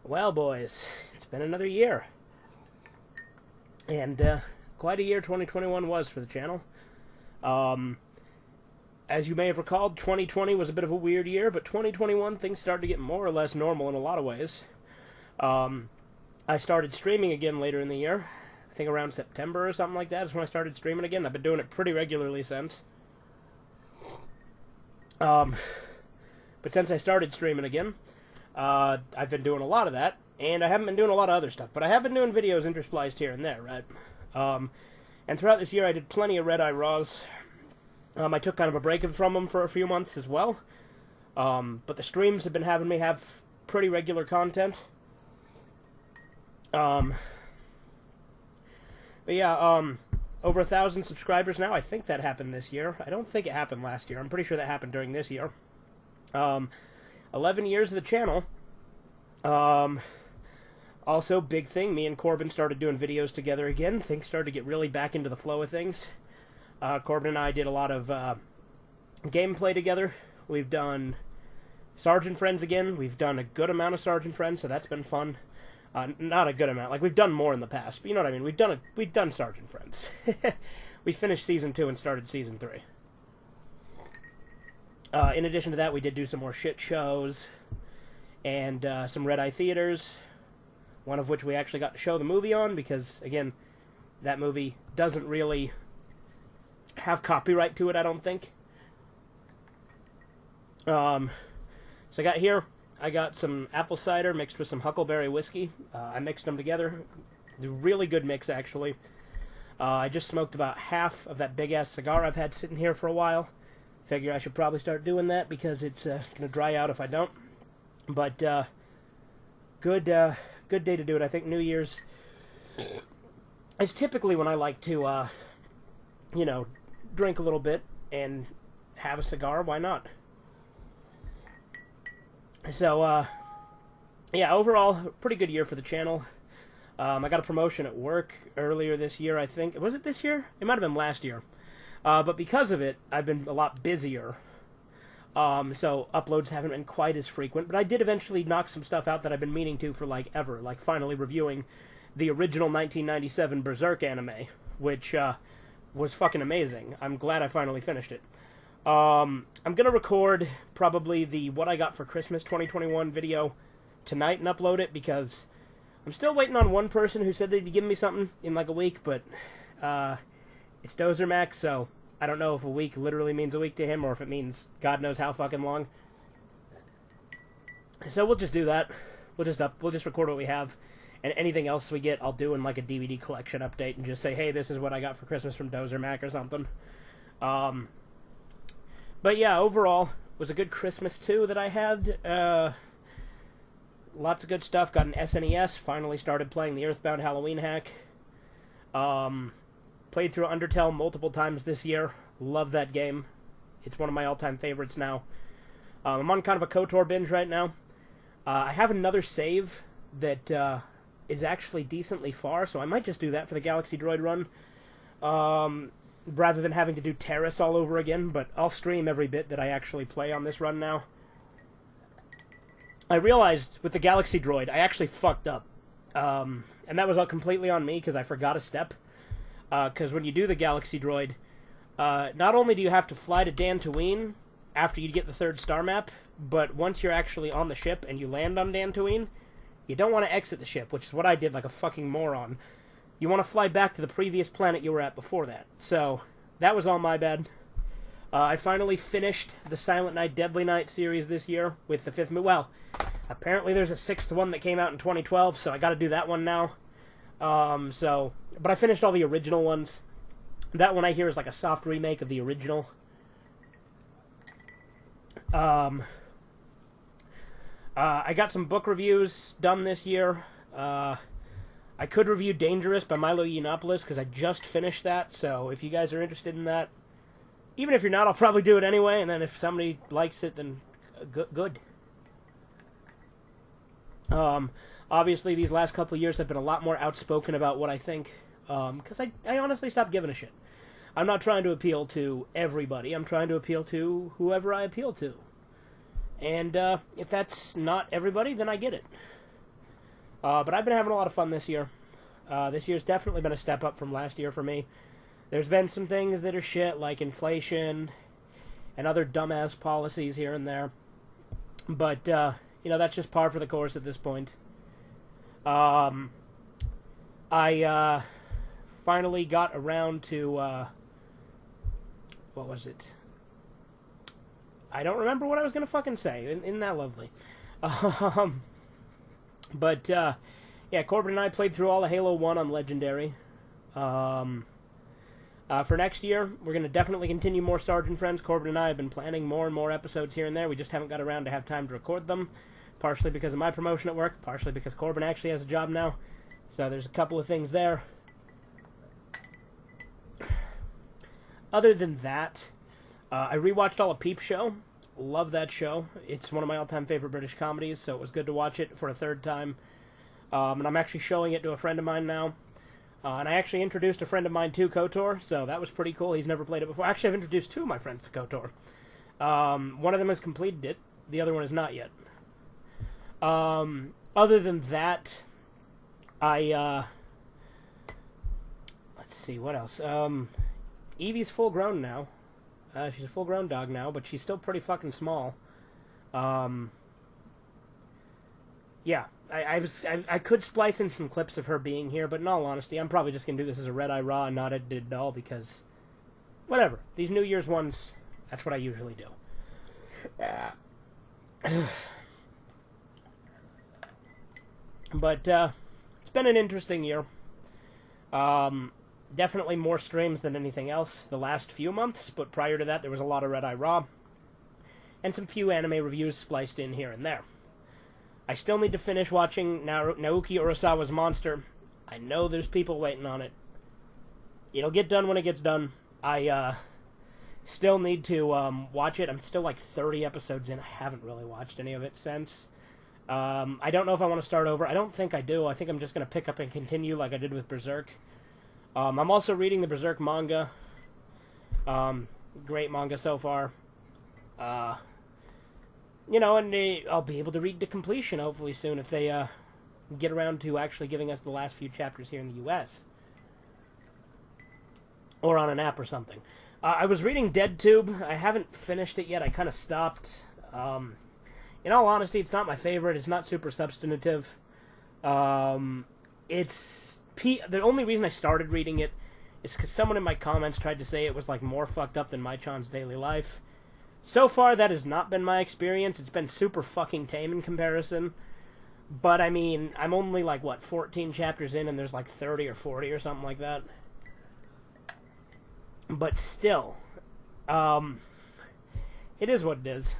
Well, boys, it's been another year. And quite a year 2021 was for the channel. Um, as you may have recalled, 2020 was a bit of a weird year, but 2021 things started to get more or less normal in a lot of ways. I started streaming again later in the year. I think around September or something like that is when I started streaming again. I've been doing it pretty regularly since. But since I started streaming again, I've been doing a lot of that, and I haven't been doing a lot of other stuff, but I have been doing videos interspliced here and there, right? And throughout this year, I did plenty of Red Eye Raws. I took kind of a break from them for a few months as well. But the streams have been having me have pretty regular content. But yeah, over 1,000 subscribers now. I think that happened this year. I don't think it happened last year. I'm pretty sure that happened during this year. 11 years of the channel. Also, big thing, me and Corbin started doing videos together again. Things started to get really back into the flow of things. Corbin and I did a lot of gameplay together. We've done Sergeant Friends again. We've done a good amount of Sergeant Friends, so that's been fun. Not a good amount. Like, we've done more in the past, but you know what I mean. We've done Sergeant Friends. We finished Season 2 and started Season 3. In addition to that, we did do some more shit shows and some Red Eye Theaters, one of which we actually got to show the movie on because, again, that movie doesn't really have copyright to it, I don't think. So I got here, I got some apple cider mixed with some huckleberry whiskey. I mixed them together. A really good mix, actually. I just smoked about half of that big-ass cigar I've had sitting here for a while. Figure I should probably start doing that because it's going to dry out if I don't. But good day to do it. I think New Year's is typically when I like to, drink a little bit and have a cigar. Why not? So, yeah, overall, pretty good year for the channel. I got a promotion at work earlier this year, I think. Was it this year? It might have been last year. But because of it, I've been a lot busier. So uploads haven't been quite as frequent. But I did eventually knock some stuff out that I've been meaning to for, like, ever. Like, finally reviewing the original 1997 Berserk anime, which was fucking amazing. I'm glad I finally finished it. I'm going to record probably the What I Got for Christmas 2021 video tonight and upload it, because I'm still waiting on one person who said they'd be giving me something in, like, a week, but it's Dozer Max, so I don't know if a week literally means a week to him or if it means God knows how fucking long. So we'll just do that. We'll just record what we have, and anything else we get, I'll do in like a DVD collection update and just say, hey, this is what I got for Christmas from Dozer Mac or something. But yeah, overall, it was a good Christmas too that I had. Lots of good stuff. Got an SNES. Finally started playing the Earthbound Halloween hack. Played through Undertale multiple times this year. Love that game. It's one of my all-time favorites now. I'm on kind of a KOTOR binge right now. I have another save that is actually decently far, so I might just do that for the Galaxy Droid run. Rather than having to do Terrace all over again, but I'll stream every bit that I actually play on this run now. I realized with the Galaxy Droid, I actually fucked up. And that was all completely on me because I forgot a step. Because when you do the Galaxy Droid, not only do you have to fly to Dantooine after you get the 3rd star map, but once you're actually on the ship and you land on Dantooine, you don't want to exit the ship, which is what I did like a fucking moron. You want to fly back to the previous planet you were at before that. So, that was all my bad. I finally finished the Silent Night, Deadly Night series this year with the 5th movie. Well, apparently there's a 6th one that came out in 2012, so I gotta do that one now. But I finished all the original ones. That one I hear is like a soft remake of the original. I got some book reviews done this year. I could review Dangerous by Milo Yiannopoulos because I just finished that, so if you guys are interested in that, even if you're not, I'll probably do it anyway, and then if somebody likes it, then good. Obviously, these last couple of years I've been a lot more outspoken about what I think, because I honestly stopped giving a shit. I'm not trying to appeal to everybody. I'm trying to appeal to whoever I appeal to. And if that's not everybody, then I get it. But I've been having a lot of fun this year. This year's definitely been a step up from last year for me. There's been some things that are shit, like inflation and other dumbass policies here and there. But, that's just par for the course at this point. I finally got around to, what was it? I don't remember what I was going to fucking say. Isn't that lovely? But, Corbin and I played through all of Halo 1 on Legendary. For next year, we're going to definitely continue more Sergeant Friends. Corbin and I have been planning more and more episodes here and there. We just haven't got around to have time to record them. Partially because of my promotion at work. Partially because Corbin actually has a job now. So there's a couple of things there. Other than that, I rewatched all of Peep Show. Love that show. It's one of my all-time favorite British comedies, so it was good to watch it for a third time. And I'm actually showing it to a friend of mine now. And I actually introduced a friend of mine to KOTOR, so that was pretty cool. He's never played it before. Actually, I've introduced two of my friends to KOTOR. One of them has completed it. The other one is not yet. Other than that, let's see, what else? Evie's full grown now. She's a full grown dog now, but she's still pretty fucking small. I could splice in some clips of her being here, but in all honesty, I'm probably just going to do this as a Red Eye Raw and not edited at all, because whatever. These New Year's ones, that's what I usually do. But, it's been an interesting year. Definitely more streams than anything else the last few months, but prior to that there was a lot of Red Eye Raw, and some few anime reviews spliced in here and there. I still need to finish watching Naoki Urasawa's Monster. I know there's people waiting on it. It'll get done when it gets done. I still need to watch it. I'm still like 30 episodes in. I haven't really watched any of it since. I don't know if I want to start over. I don't think I do. I think I'm just going to pick up and continue like I did with Berserk. I'm also reading the Berserk manga. Great manga so far. And I'll be able to read to completion hopefully soon if they get around to actually giving us the last few chapters here in the U.S. Or on an app or something. I was reading DeadTube. I haven't finished it yet. I kind of stopped. In all honesty, it's not my favorite. It's not super substantive. The only reason I started reading it is because someone in my comments tried to say it was like more fucked up than Mai-chan's Daily Life. So far, that has not been my experience. It's been super fucking tame in comparison. But, I mean, I'm only, 14 chapters in, and there's, 30 or 40 or something like that. But still, it is what it is.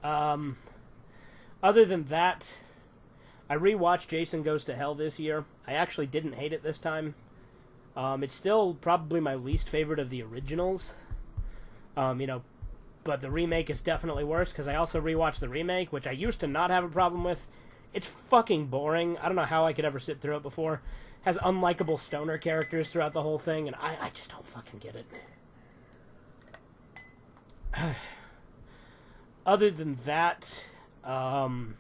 Other than that, I rewatched Jason Goes to Hell this year. I actually didn't hate it this time. It's still probably my least favorite of the originals. But the remake is definitely worse, because I also rewatched the remake, which I used to not have a problem with. It's fucking boring. I don't know how I could ever sit through it before. Has unlikable stoner characters throughout the whole thing, and I just don't fucking get it. Other than that, I'm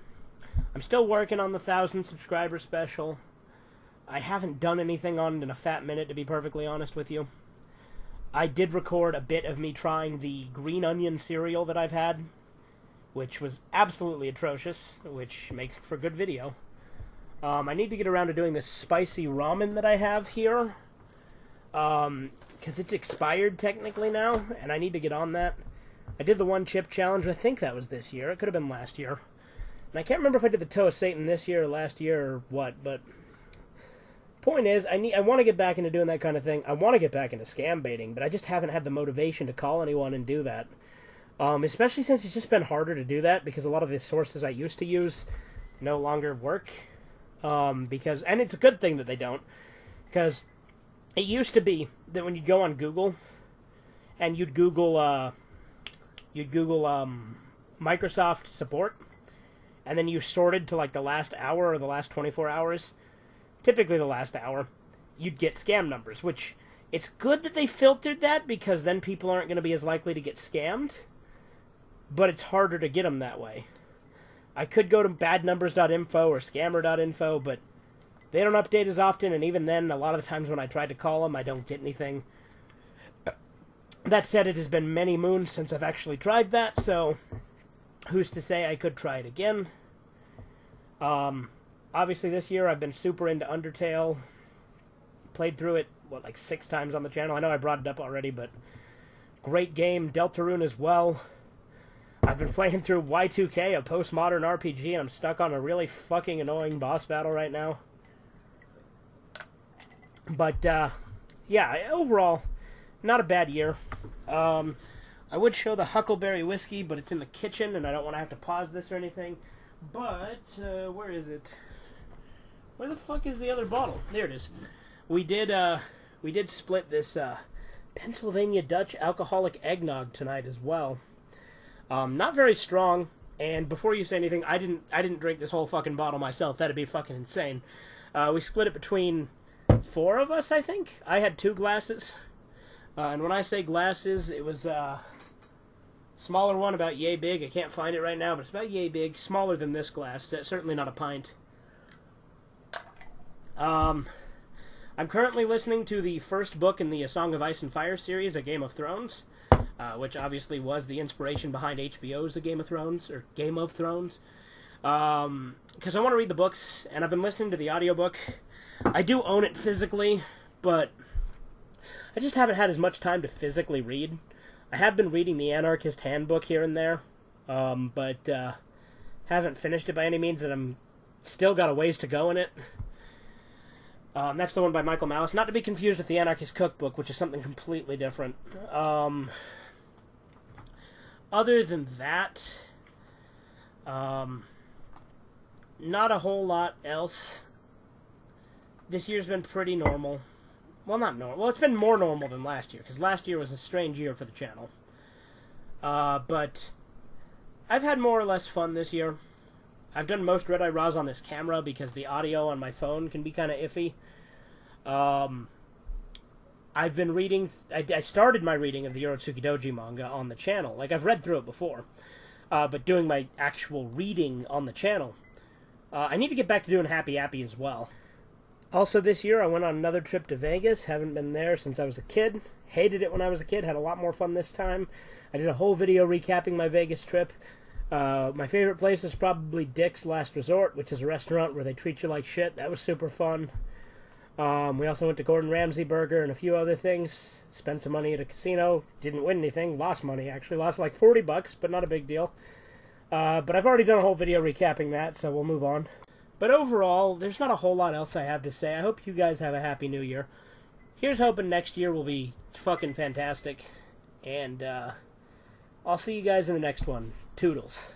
still working on the 1,000 subscriber special. I haven't done anything on it in a fat minute, to be perfectly honest with you. I did record a bit of me trying the green onion cereal that I've had, which was absolutely atrocious, which makes for good video. I need to get around to doing this spicy ramen that I have here, because it's expired technically now, and I need to get on that. I did the one chip challenge. I think that was this year. It could have been last year. And I can't remember if I did the Toe of Satan this year or last year or what, but point is, I want to get back into doing that kind of thing. I want to get back into scam baiting, but I just haven't had the motivation to call anyone and do that. Especially since it's just been harder to do that, because a lot of the sources I used to use no longer work. And it's a good thing that they don't, because it used to be that when you'd go on Google, and you'd Google Microsoft support, and then you sorted to the last hour or the last 24 hours, typically the last hour, you'd get scam numbers, which it's good that they filtered that, because then people aren't going to be as likely to get scammed, but it's harder to get them that way. I could go to badnumbers.info or scammer.info, but they don't update as often, and even then, a lot of the times when I try to call them, I don't get anything. That said, it has been many moons since I've actually tried that, so who's to say I could try it again. Obviously this year I've been super into Undertale. Played through it, like 6 times on the channel. I know I brought it up already, but great game. Deltarune as well. I've been playing through Y2K, a postmodern RPG, and I'm stuck on a really fucking annoying boss battle right now. But, yeah, overall, not a bad year. I would show the Huckleberry Whiskey, but it's in the kitchen, and I don't want to have to pause this or anything. But, where is it? Where the fuck is the other bottle? There it is. We did split this, Pennsylvania Dutch alcoholic eggnog tonight as well. Not very strong, and before you say anything, I didn't drink this whole fucking bottle myself. That'd be fucking insane. We split it between 4 of us, I think. I had 2 glasses. And when I say glasses, it was smaller one, about yay big. I can't find it right now, but it's about yay big. Smaller than this glass. Certainly not a pint. I'm currently listening to the first book in the A Song of Ice and Fire series, A Game of Thrones, which obviously was the inspiration behind HBO's A Game of Thrones, or Game of Thrones. Because I want to read the books, and I've been listening to the audiobook. I do own it physically, but I just haven't had as much time to physically read. I have been reading the Anarchist Handbook here and there, but haven't finished it by any means, and I'm still got a ways to go in it. That's the one by Michael Malice, not to be confused with the Anarchist Cookbook, which is something completely different. Other than that, not a whole lot else. This year's been pretty normal. Well, not normal. Well, it's been more normal than last year, because last year was a strange year for the channel. But I've had more or less fun this year. I've done most Red Eye Raws on this camera because the audio on my phone can be kind of iffy. I've been reading... I started my reading of the Urotsuki Doji manga on the channel. Like, I've read through it before. But doing my actual reading on the channel. I need to get back to doing Happy Happy as well. Also this year, I went on another trip to Vegas. Haven't been there since I was a kid. Hated it when I was a kid. Had a lot more fun this time. I did a whole video recapping my Vegas trip. My favorite place is probably Dick's Last Resort, which is a restaurant where they treat you like shit. That was super fun. We also went to Gordon Ramsay Burger and a few other things. Spent some money at a casino. Didn't win anything. Lost money, actually. Lost like $40, but not a big deal. But I've already done a whole video recapping that, so we'll move on. But overall, there's not a whole lot else I have to say. I hope you guys have a happy new year. Here's hoping next year will be fucking fantastic. And I'll see you guys in the next one. Toodles.